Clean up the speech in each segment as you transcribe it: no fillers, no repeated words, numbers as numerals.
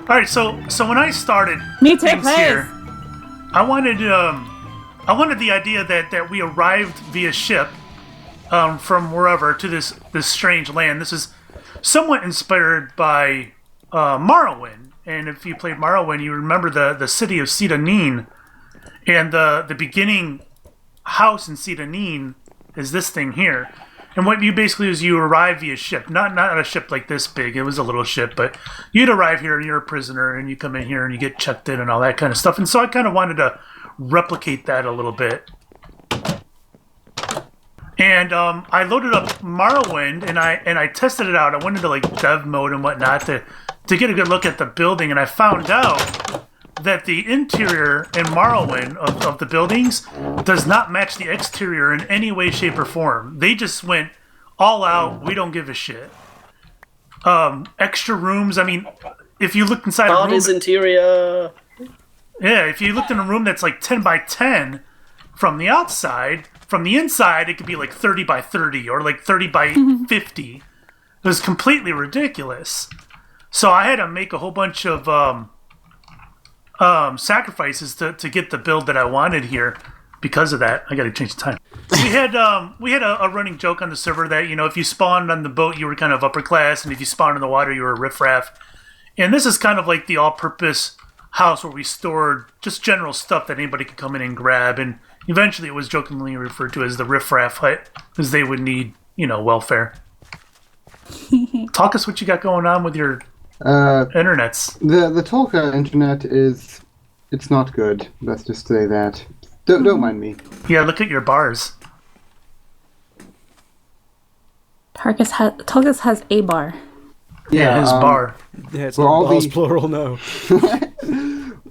All right, so when I started Me too, things please. here, I wanted the idea that we arrived via ship from wherever to this strange land. This is somewhat inspired by Morrowind, and if you played Morrowind, you remember the city of Cedar and the beginning house in Cedar is this thing here. And what you basically is you arrive via ship, not a ship like this big. It was a little ship, but you'd arrive here and you're a prisoner, and you come in here and you get checked in and all that kind of stuff. And so I kind of wanted to replicate that a little bit. And I loaded up Morrowind and I tested it out. I went into like dev mode and whatnot to get a good look at the building, and I found out that the interior in Morrowind of the buildings does not match the exterior in any way, shape, or form. They just went all out. We don't give a shit. Extra rooms. I mean, if you looked inside a room... His interior. Yeah, if you looked in a room that's like 10 by 10 from the outside, from the inside, it could be like 30 by 30 or like 30 by 50. It was completely ridiculous. So I had to make a whole bunch of... sacrifices to get the build that I wanted here. Because of that, I got to change the time. We had a running joke on the server that, you know, if you spawned on the boat, you were kind of upper class, and if you spawned in the water, you were riffraff. And this is kind of like the all-purpose house where we stored just general stuff that anybody could come in and grab. And eventually, it was jokingly referred to as the riffraff hut, because they would need, you know, welfare. Talk us what you got going on with your internets. The Tolka internet it's not good. Let's just say that. Don't mind me. Yeah, look at your bars. Tulkas has a bar. Yeah, his bar. Yeah, it's well, not all bars the- plural, no.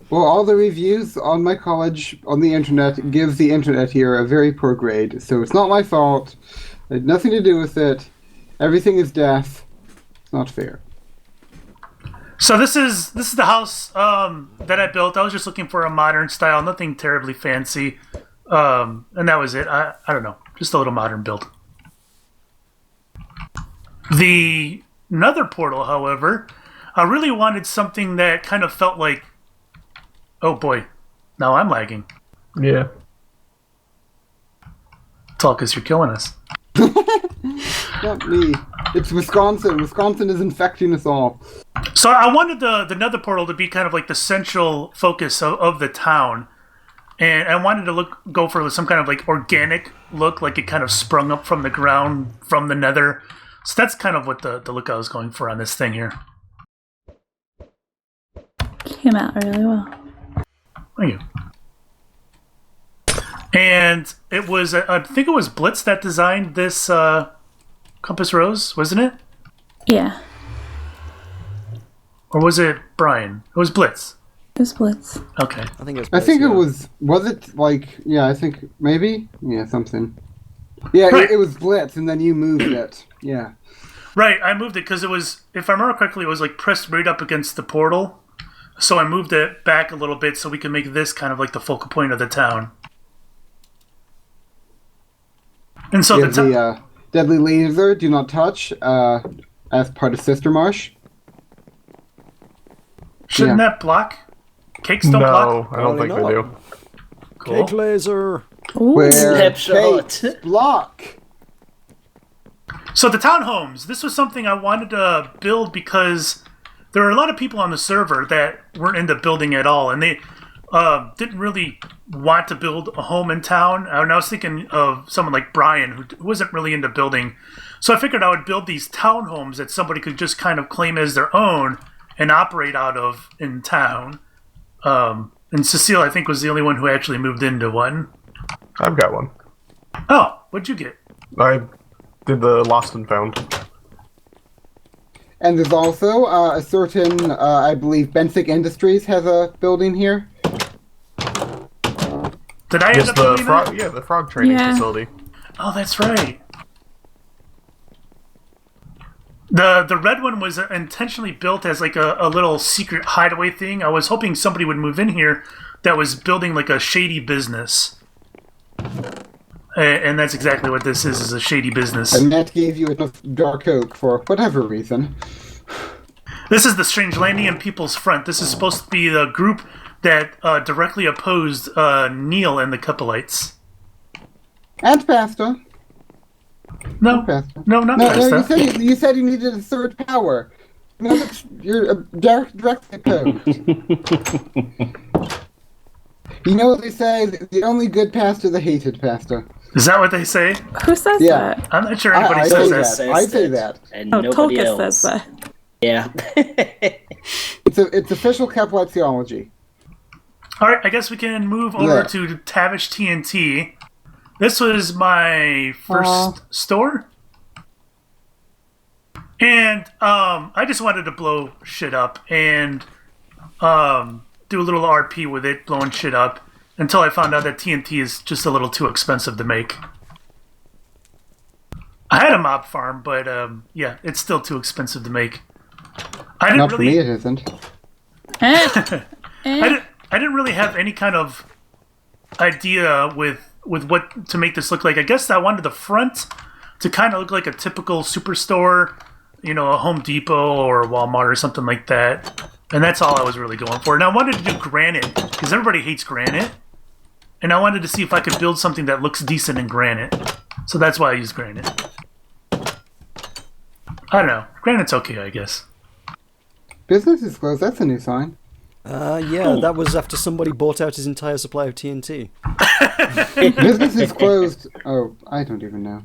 Well, all the reviews on my college on the internet give the internet here a very poor grade, so it's not my fault. It had nothing to do with it. Everything is death. It's not fair. So this is the house that I built. I was just looking for a modern style, nothing terribly fancy, and that was it. I don't know, just a little modern build. The Nether portal, however, I really wanted something that kind of felt like, oh boy, now I'm lagging. Yeah. Tulkas, you're killing us. Not me. It's Wisconsin. Wisconsin is infecting us all. So I wanted the Nether portal to be kind of like the central focus of the town. And I wanted to go for some kind of like organic look, like it kind of sprung up from the ground, from the Nether. So that's kind of what the look I was going for on this thing here. Came out really well. Thank you. And it was, I think it was Blitz that designed this Compass Rose, wasn't it? Yeah. Or was it Brian? It was Blitz. This Blitz. Okay. I think it was. I think yeah. it was it like, yeah, I think maybe? Yeah, something. Yeah, Right. it was Blitz, and then you moved it. Yeah. Right, I moved it because it was, if I remember correctly, it was like pressed right up against the portal. So I moved it back a little bit so we can make this kind of like the focal point of the town. And so Yeah, the Deadly Laser, Do Not Touch, as part of Sister Marsh. shouldn't yeah. that block? Cakes don't No, block? I don't think they Probably do. Cool. Cake laser. Ooh. Where Snapshot. cakes block. So the townhomes, this was something I wanted to build because there are a lot of people on the server that weren't into building at all, and they didn't really want to build a home in town. And I was thinking of someone like Brian, who wasn't really into building. So I figured I would build these townhomes that somebody could just kind of claim as their own and operate out of in town. And Cecile, I think, was the only one who actually moved into one. I've got one. Oh, what'd you get? I did the Lost and Found. And there's also a certain, I believe, Benthic Industries has a building here. Did I end Yes, up the building that? frog. Yeah, the frog training Yeah. facility. Oh, that's right. The red one was intentionally built as like a little secret hideaway thing. I was hoping somebody would move in here that was building like a shady business. And that's exactly what this is a shady business. And that gave you enough dark oak for whatever reason. This is the Strangelandian People's Front. This is supposed to be the group that directly opposed Neil and the Couplites. And pasta. No, Pasta. no, not No, pasta. you said you needed a third power. No, you're directly opposed. You know what they say? The only good pasta, the hated pasta. Is that what they say? Who says Yeah. that? I'm not sure anybody I says say that. that. I say that. And Oh, nobody Tolkien else. says that. Yeah. It's official Caplite theology. All right, I guess we can move over Yeah. to Tavish TNT. This was my first store. And I just wanted to blow shit up and do a little RP with it, blowing shit up, until I found out that TNT is just a little too expensive to make. I had a mob farm, but yeah, it's still too expensive to make. I didn't Not for me, really, it isn't. I didn't really have any kind of idea with what to make this look like. I guess I wanted the front to kind of look like a typical superstore, you know, a Home Depot or a Walmart or something like that. And that's all I was really going for. And I wanted to do granite, because everybody hates granite. And I wanted to see if I could build something that looks decent in granite. So that's why I used granite. I don't know. Granite's okay, I guess. Business is closed. That's a new sign. Yeah, that was after somebody bought out his entire supply of TNT. Business is closed. Oh, I don't even know.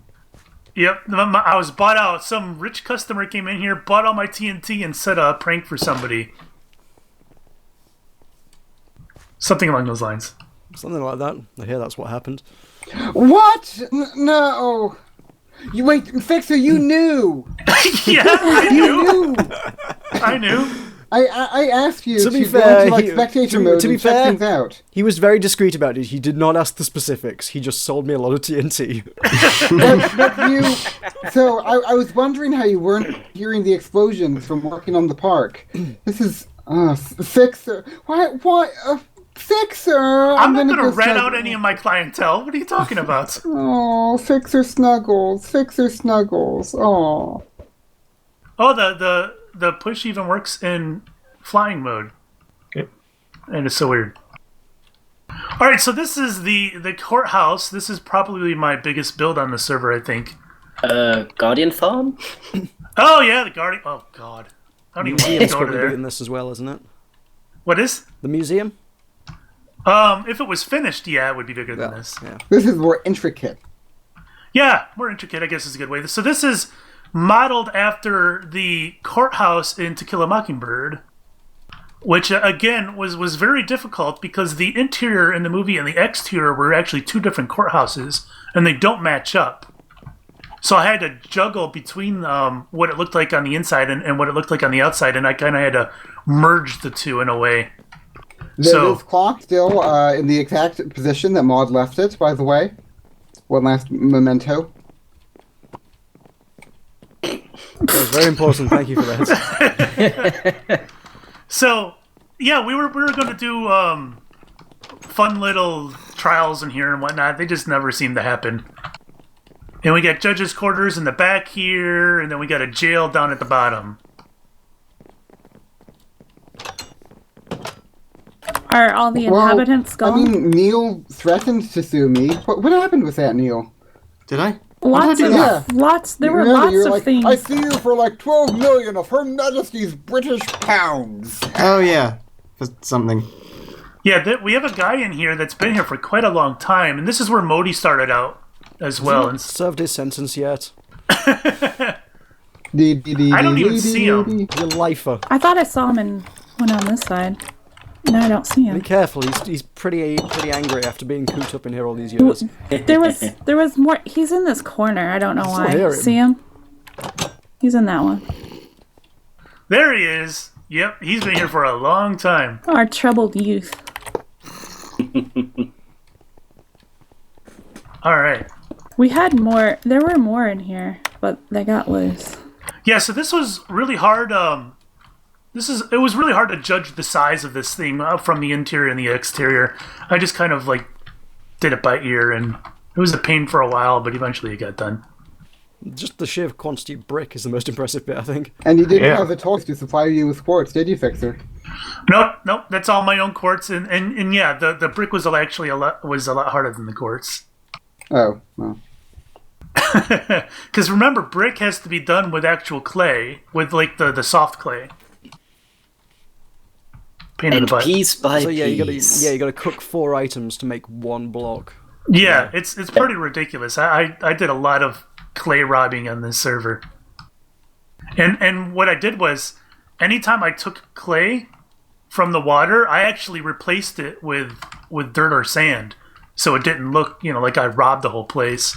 Yep, I was bought out. Some rich customer came in here, bought all my TNT, and set a prank for somebody. Something along those lines. Something like that. I hear that's what happened. What? No. You wait, Fixer. You knew. Yeah, I You knew. knew. I knew. I asked you To be go fair, into like he- spectator to mode be and check fair, things out. He was very discreet about it. He did not ask the specifics. He just sold me a lot of TNT. But you. So I was wondering how you weren't hearing the explosions from working on the park. This is Fixer. Why? Fixer. I'm not going to go rat snuggle. out any of my clientele. What are you talking about? Oh, Fixer snuggles. Fixer snuggles. Oh. Oh, the push even works in flying mode. Yep. And it's so weird. All right, so this is the courthouse. This is probably my biggest build on the server, I think. Guardian Farm? Oh, yeah, the Guardian. Oh, God. I don't even want to Museum's go to probably doing there. this as well, isn't it? What is? The museum? If it was finished, yeah, it would be bigger than this. Yeah. This is more intricate. Yeah, more intricate, I guess is a good way. So this is modeled after the courthouse in To Kill a Mockingbird, which, again, was very difficult because the interior in the movie and the exterior were actually two different courthouses, and they don't match up. So I had to juggle between what it looked like on the inside and what it looked like on the outside, and I kind of had to merge the two in a way. So- This clock still in the exact position that Maud left it, by the way. One last memento. That was very important. Thank you for that. So, yeah, we were going to do fun little trials in here and whatnot. They just never seem to happen. And we got judges' quarters in the back here, and then we got a jail down at the bottom. Are all the inhabitants I gone? mean, Neil threatened to sue me. What happened with that, Neil? Did I? Lots of Yeah. lots. There were Remember, lots you're of like, things. I sue you for like 12 million of Her Majesty's British pounds. Oh yeah, for something. Yeah, we have a guy in here that's been here for quite a long time, and this is where Modi started out as well. And Served his sentence yet. I don't even see him. He's a lifer. I thought I saw him in one on this side. No, I don't see Be him. careful. He's pretty angry after being cooped up in here all these years. There was more. He's in this corner. I don't know still hear why. him. See him? He's in that one. There he is. Yep, he's been here for a long time. Our troubled youth. All right. We had more. There were more in here, but they got loose. Yeah, so this was really hard. It was really hard to judge the size of this thing from the interior and the exterior. I just kind of like did it by ear, and it was a pain for a while, but eventually it got done. Just the sheer quantity of brick is the most impressive bit, I think. And you didn't Yeah. have a torch to supply you with quartz, did you, Fixer? Nope. That's all my own quartz, and yeah, the brick was actually a lot harder than the quartz. Oh, well. Because remember, brick has to be done with actual clay, with like the soft clay. Pain in the And butt. piece by So yeah, piece. you gotta cook 4 items to make 1 block. Yeah, it's pretty ridiculous. I did a lot of clay robbing on this server. And what I did was, anytime I took clay from the water, I actually replaced it with dirt or sand, so it didn't look, like I robbed the whole place.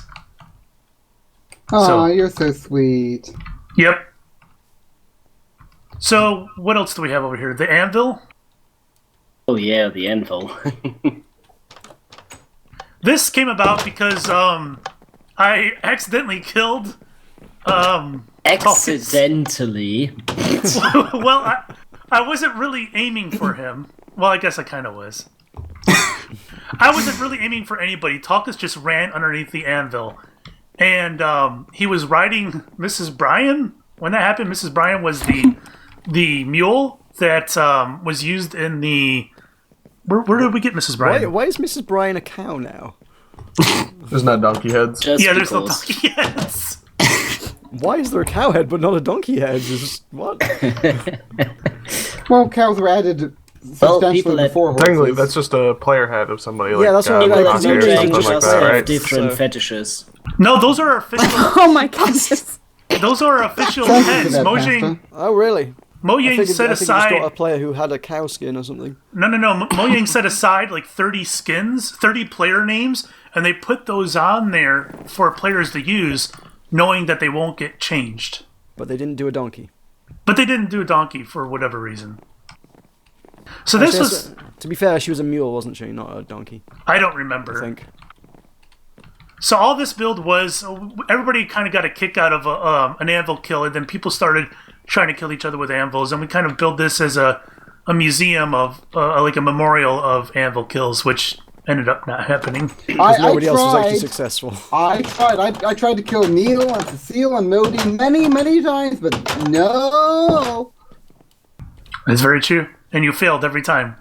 Aw, So- you're so sweet. Yep. So what else do we have over here? The anvil. Oh yeah, the anvil. This came about because I accidentally killed Accidentally. well, I wasn't really aiming for him. Well, I guess I kind of was. I wasn't really aiming for anybody. Talkus just ran underneath the anvil. And he was riding Mrs. Bryan. When that happened, Mrs. Bryan was the mule that was used in the... Where did we get Mrs. Bryan? Why is Mrs. Bryan a cow now? There's no donkey heads. Just Yeah, there's no because. donkey heads. Why is there a cow head but not a donkey head? What? Well, cows were added substantially people had- before horses. Technically, that's just a player head of somebody. Yeah, that's what I mean, People like, at Donkey New or Age something just like that, have right? different So- fetishes. No, those are official. Oh my goodness. Those are official Thank you for heads. that, Mojang Oh, really? Mojang set I think you just aside. got a player who had a cow skin or something. No. Mojang set aside like 30 skins, 30 player names, and they put those on there for players to use, knowing that they won't get changed. But they didn't do a donkey. But they didn't do a donkey for whatever reason. So this Actually, was... to be fair, she was a mule, wasn't she? Not a donkey, I don't I remember. think. So all this build was... Everybody kind of got a kick out of an anvil kill, and then people started trying to kill each other with anvils, and we kind of built this as a museum of... like a memorial of anvil kills, which ended up not happening. Because I nobody else was actually tried. successful. I tried. I tried to kill Neil and Cecile and Modi many times, but no. That's very true. And you failed every time.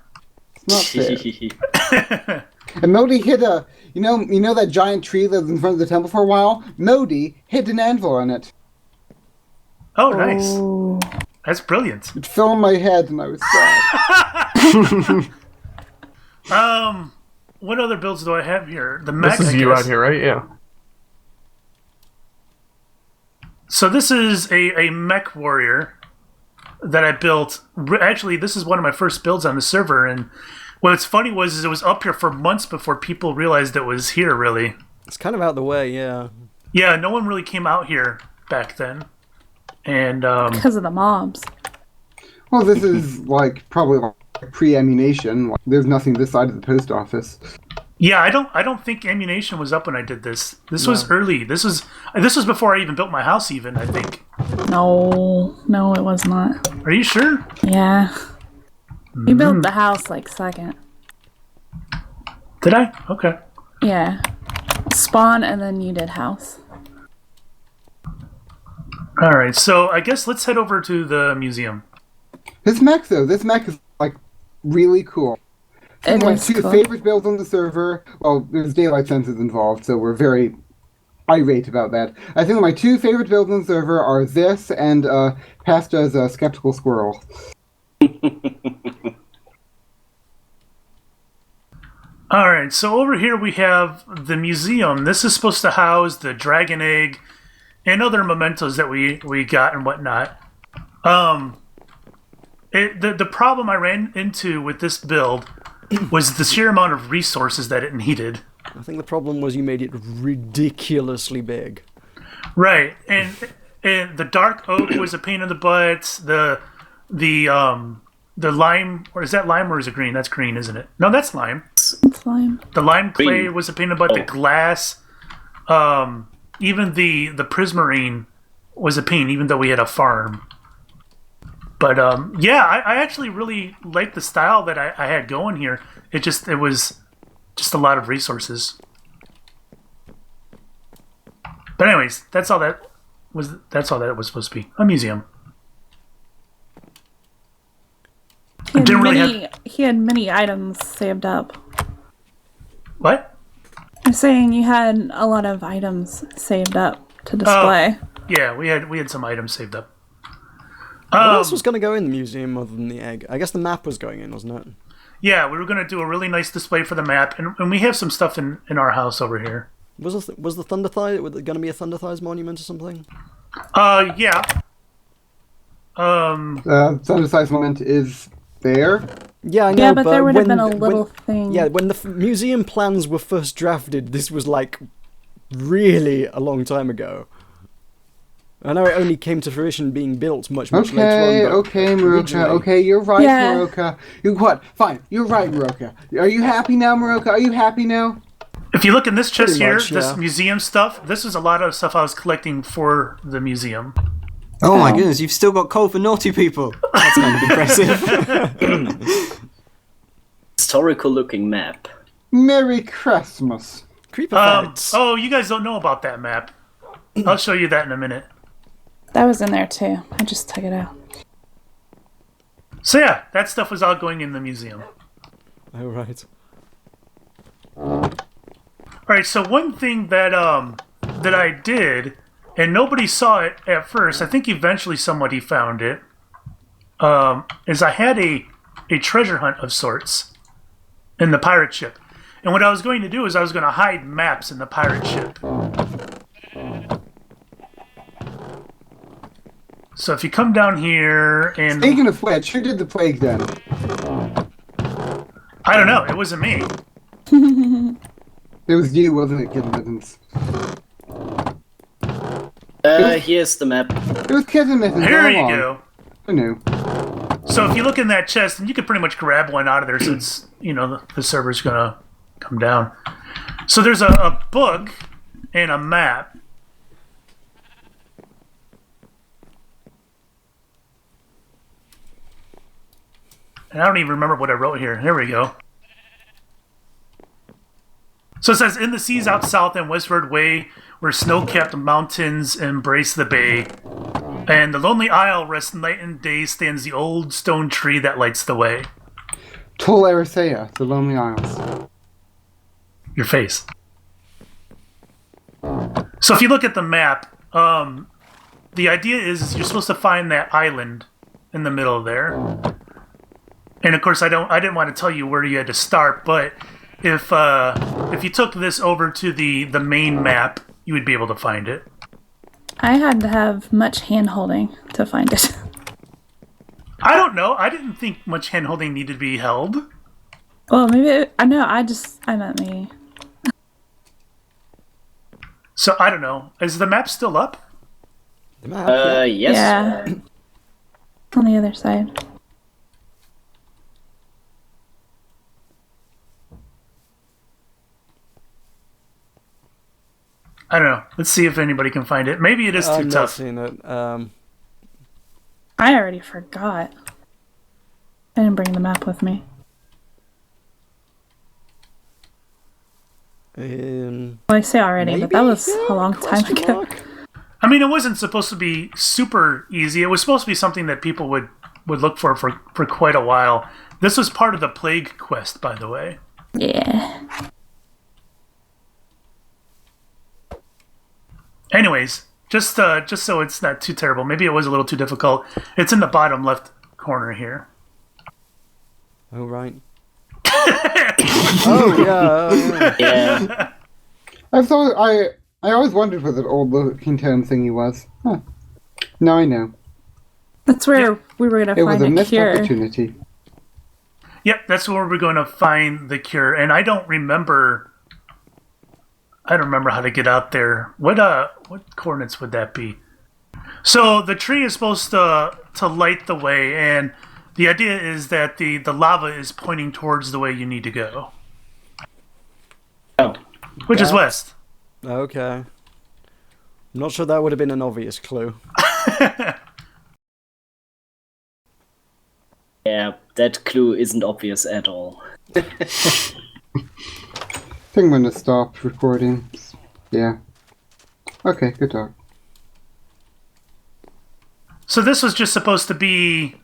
It's not fair. And Modi hit a, you know that giant tree that was in front of the temple for a while? Modi hit an anvil on it. Oh, nice. Oh. That's brilliant. It fell on my head and I was sad. What other builds do I have here? The This mech, is I you guess. out here, right? Yeah. So this is a mech warrior that I built. Actually, this is one of my first builds on the server, and what's funny was it was up here for months before people realized it was here, really. It's kind of out the way, yeah. Yeah, no one really came out here back then. And, Because of the mobs. Well, this is probably pre-ammunition. There's nothing this side of the post office. yeah, I don't think ammunition was up when I did this. This was early. This was before I even built my house, even, I think. No, it was not. Are you sure? Yeah. You built the house second. Did I? Okay. Yeah. Spawn and then you did house. All right, so I guess let's head over to the museum. This mech is really cool. It My is two cool. favorite builds on the server. Well, there's daylight sensors involved, so we're very irate about that. I think my two favorite builds on the server are this and Pasta's Skeptical Squirrel. All right, so over here we have the museum. This is supposed to house the dragon egg and other mementos that we got and whatnot. The problem I ran into with this build was the sheer amount of resources that it needed. I think the problem was you made it ridiculously big. Right, and the dark oak was a pain in the butt. The lime, or is that lime or is it green? That's green, isn't it? No, that's lime. Slime. The lime clay Green. was a pain in the butt. The Oh. glass, even the prismarine was a pain, even though we had a farm. But yeah, I actually really liked the style that I had going here. It was just a lot of resources. But anyways, that's all that That's all that it was supposed to be. A museum. He had many items saved up. What? I'm saying you had a lot of items saved up to display. Yeah, we had some items saved up. What else was going to go in the museum other than the egg? I guess the map was going in, wasn't it? Yeah, we were going to do a really nice display for the map, and we have some stuff in our house over here. Was the Thunder Thighs going to be a Thunder Thighs monument or something? Yeah. Thunder Thighs moment is there. Yeah, I know, Yeah, but there would have been a little thing. Yeah, when the museum plans were first drafted, this was like really a long time ago. I know it only came to fruition being built much later on. Okay, Meroka. Okay, you're right, Meroka. What? Fine, you're right, Meroka. Are you happy now, Meroka? Are you happy now? If you look in this chest Pretty much, here, this yeah. museum stuff, this is a lot of stuff I was collecting for the museum. Oh my goodness, you've still got coal for naughty people. That's kind of impressive. Historical looking map. Merry Christmas. Creeper facts. Oh, you guys don't know about that map. I'll show you that in a minute. That was in there too. I just took it out. So yeah, that stuff was all going in the museum. Oh, right. Alright, so one thing that I did, and nobody saw it at first, I think eventually somebody found it, is I had a treasure hunt of sorts in the pirate ship. And what I was going to do is I was going to hide maps in the pirate ship. So if you come down here and... Speaking of which, who did the plague then? I don't know, it wasn't me. It was you, wasn't it, Kitten Mittens? Here's the map. It was Kitten Mittens. Here all you along. go. I knew. So if you look in that chest, and you can pretty much grab one out of there since, the server's gonna come down. So there's a book and a map. And I don't even remember what I wrote here. Here we go. So it says, in the seas out south and westward way, where snow-capped mountains embrace the bay, and the lonely isle rests night and day, stands the old stone tree that lights the way. Tol Eressëa, the Lonely Isles. Your face. So if you look at the map, the idea is you're supposed to find that island in the middle there. And of course, I didn't want to tell you where you had to start, but if you took this over to the main map, you would be able to find it. I had to have much hand-holding to find it. I don't know. I didn't think much hand-holding needed to be held. Well, maybe... I meant me. So, I don't know. Is the map still up? The map, Yes. Yeah. On the other side. I don't know. Let's see if anybody can find it. Maybe it is too I've not tough. seen it. I already forgot. I didn't bring the map with me. Well, I say already, but that was a long time ago. I mean, it wasn't supposed to be super easy. It was supposed to be something that people would look for quite a while. This was part of the Plague quest, by the way. Yeah. Anyways, just so it's not too terrible. Maybe it was a little too difficult. It's in the bottom left corner here. Oh, right. Oh, yeah. Yeah. I always wondered what that old looking tome thingy was. Huh. Now I know. That's where we were going It to was find a a missed cure. opportunity. Yep, that's where we're going to find the cure. And I don't remember how to get out there. What coordinates would that be? So the tree is supposed to light the way, and the idea is that the lava is pointing towards the way you need to go. Oh. Which is west. Okay. I'm not sure that would have been an obvious clue. Yeah, that clue isn't obvious at all. I think when it stopped recording. Yeah. Okay, good talk. So this was just supposed to be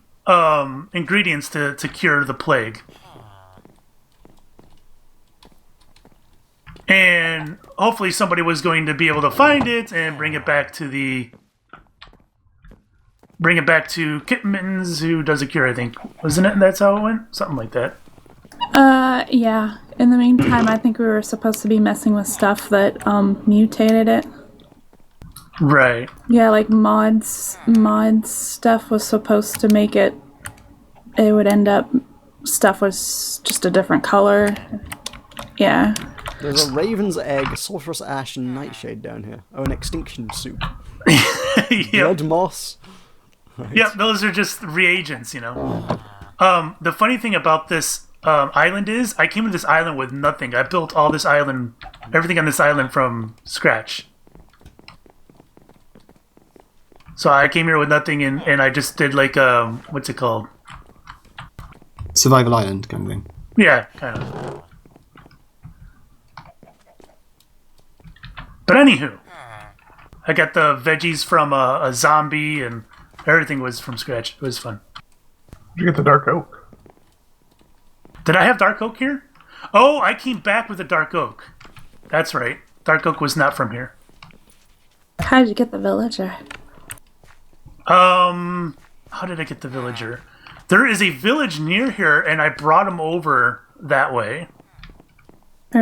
ingredients to cure the plague. And hopefully somebody was going to be able to find it and bring it back to Kitten Mittens, who does a cure, I think. Wasn't it? That's how it went? Something like that. Yeah. In the meantime, I think we were supposed to be messing with stuff that mutated it. Right. Yeah, like mods stuff was supposed to make it would end up stuff was just a different color. Yeah. There's a raven's egg, sulfurous ash, and nightshade down here. Oh, an extinction soup. Yep. Blood moss. Right. Yep, those are just reagents, you know. The funny thing about this island is, I came to this island with nothing. I built all this island, everything on this island from scratch. So I came here with nothing, and I just did like, what's it called? Survival Island kind of thing. Yeah, kind of. But anywho, I got the veggies from a zombie, and everything was from scratch. It was fun. Did you get the dark oak? Did I have dark oak here? Oh, I came back with a dark oak. That's right. Dark oak was not from here. How did you get the villager? How did I get the villager? There is a village near here, and I brought him over that way.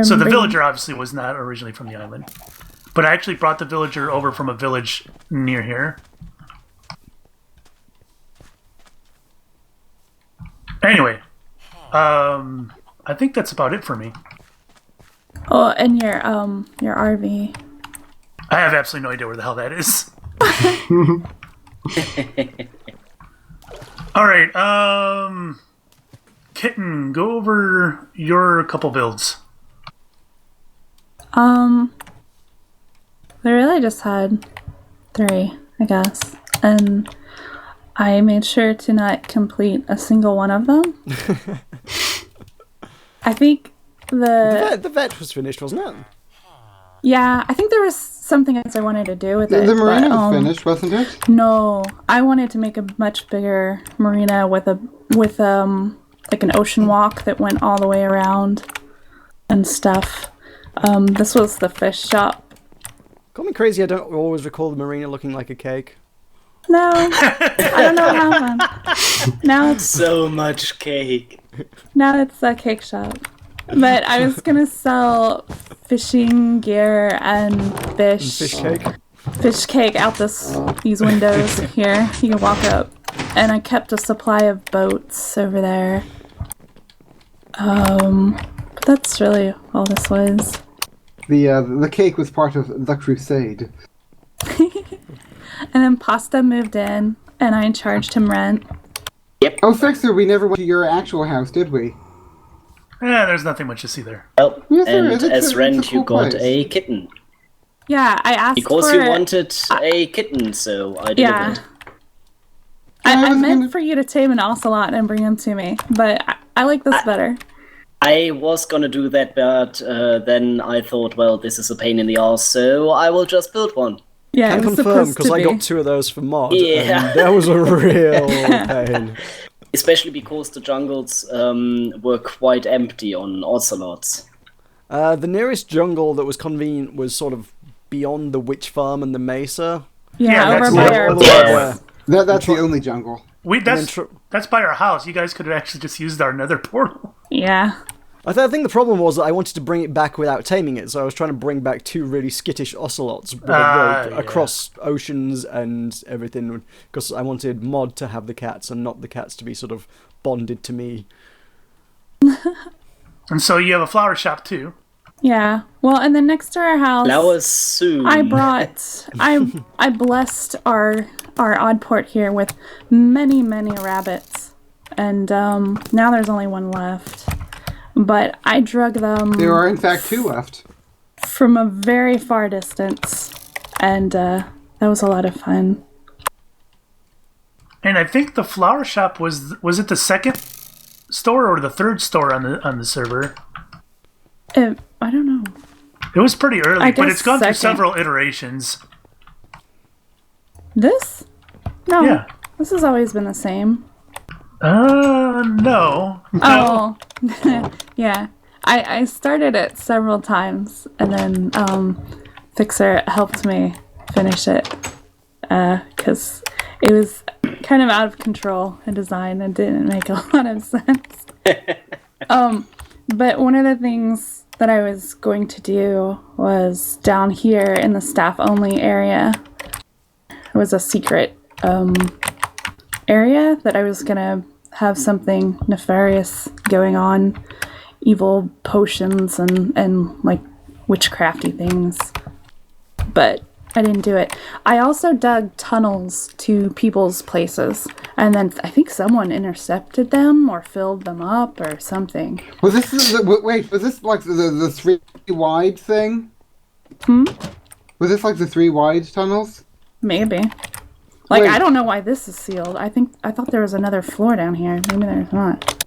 So the villager obviously was not originally from the island. But I actually brought the villager over from a village near here. Anyway, I think that's about it for me. Oh, and your RV. I have absolutely no idea where the hell that is. All right, Kitten, go over your couple builds. They really just had 3, I guess. And I made sure to not complete a single one of them. I think The vet was finished, wasn't it? Yeah, I think there was something else I wanted to do with it. The marina but, was finished, wasn't it? No, I wanted to make a much bigger marina with like an ocean walk that went all the way around and stuff. This was the fish shop. Call me crazy, I don't always recall the marina looking like a cake. No, I don't know what happened. Now it's So much cake. a cake shop. But I was gonna sell fishing gear and Fish cake. fish cake out these windows here. You can walk up, and I kept a supply of boats over there. But that's really all this was. The cake was part of the crusade. And then Pasta moved in, and I charged him rent. Oh, Fixer, we never went to your actual house, did we? Yeah, there's nothing much to see there. Well, Yes, there and is. It's as a rent, cool you got place. a kitten. Yeah, I asked Because for you wanted a kitten, so I Yeah. delivered. I was meant gonna- for you to tame an ocelot and bring him to me, but I like this better. I was gonna do that, but then I thought, well, this is a pain in the ass, so I will just build one. Yeah, Can it was confirm, supposed because to I be. got 2 of those for mod, Yeah. and that was a real pain. Especially because the jungles were quite empty on ocelots. The nearest jungle that was convenient was sort of beyond the witch farm and the mesa. Yeah, Yeah, over that's by where- our Yeah. That's the only jungle. That's by our house. You guys could have actually just used our nether portal. Yeah. I think the problem was that I wanted to bring it back without taming it, so I was trying to bring back 2 really skittish ocelots with a rope yeah. across oceans and everything, because I wanted Mod to have the cats and not the cats to be sort of bonded to me. And so you have a flower shop too. Yeah. Well, and then next to our house, Flowers soon. I blessed our odd port here with many rabbits, and now there's only 1 left. But I drug them There are, in fact, 2 left. from a very far distance, and that was a lot of fun. And I think the flower shop was it the second store or the third store on the server? I don't know. It was pretty early, I but guess it's gone through second. several iterations. This? No. Yeah. This has always been the same. No. Oh, yeah. I started it several times, and then Fixer helped me finish it because it was kind of out of control in design and didn't make a lot of sense. But one of the things that I was going to do was down here in the staff-only area. It was a secret area that I was going to have something nefarious going on. Evil potions and like witchcrafty things. But I didn't do it. I also dug tunnels to people's places, and then I think someone intercepted them or filled them up or something. Was this was this like the 3 wide thing? Was this like the 3 wide tunnels? Maybe. Like, Wait. I don't know why this is sealed. I thought there was another floor down here. Maybe there's not.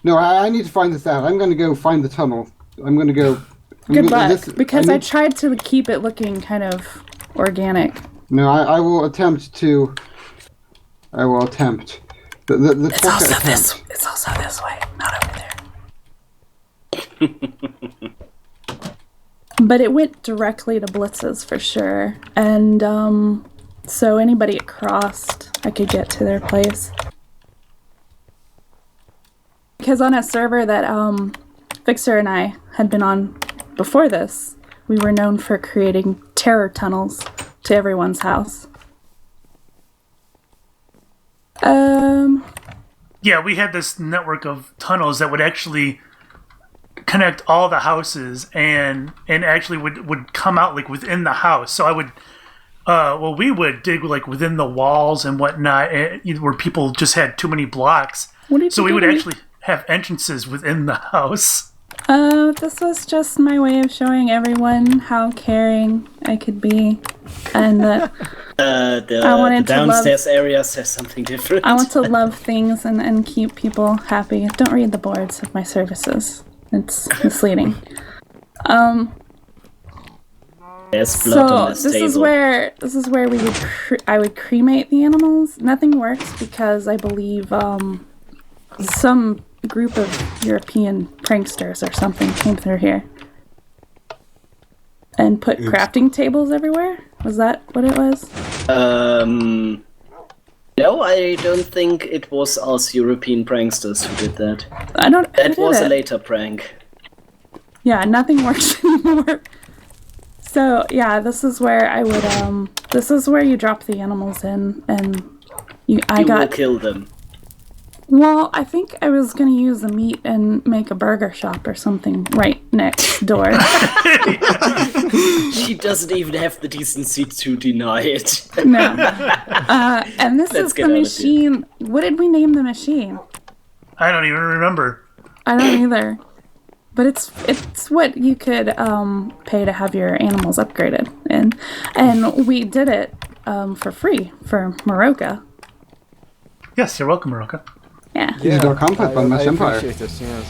No, I need to find this out. I'm going to go find the tunnel. I'm going to go... Good luck, because I tried to keep it looking kind of organic. No, I will attempt to... I will attempt. The It's also this. It's also this way, not over there. But it went directly to Blitz's for sure, and so anybody it crossed, I could get to their place. Because on a server that Fixer and I had been on before this, we were known for creating terror tunnels to everyone's house. Yeah, we had this network of tunnels that would actually connect all the houses and actually would come out like within the house. So I would we would dig like within the walls and whatnot, where people just had too many blocks. So we would actually have entrances within the house. This was just my way of showing everyone how caring I could be, and that the downstairs area says something different. I want to love things and keep people happy. Don't read the boards of my services. It's misleading. There's blood on this table. is where we would I would cremate the animals. Nothing works because I believe some group of European pranksters or something came through here and put crafting tables everywhere. Was that what it was? No, I don't think it was us European pranksters who did that. That was a later prank. Yeah, nothing works anymore. So yeah, this is where I would this is where you drop the animals in, and you will kill them. Well, I think I was gonna use the meat and make a burger shop or something right next door. She doesn't even have the decency to deny it. No. And this is the machine. What did we name the machine? I don't even remember. I don't either. But it's what you could pay to have your animals upgraded, and we did it for free for Meroka. Yes, you're welcome, Meroka. Yeah. Digital content on Mesh Empire. Appreciate this, yes.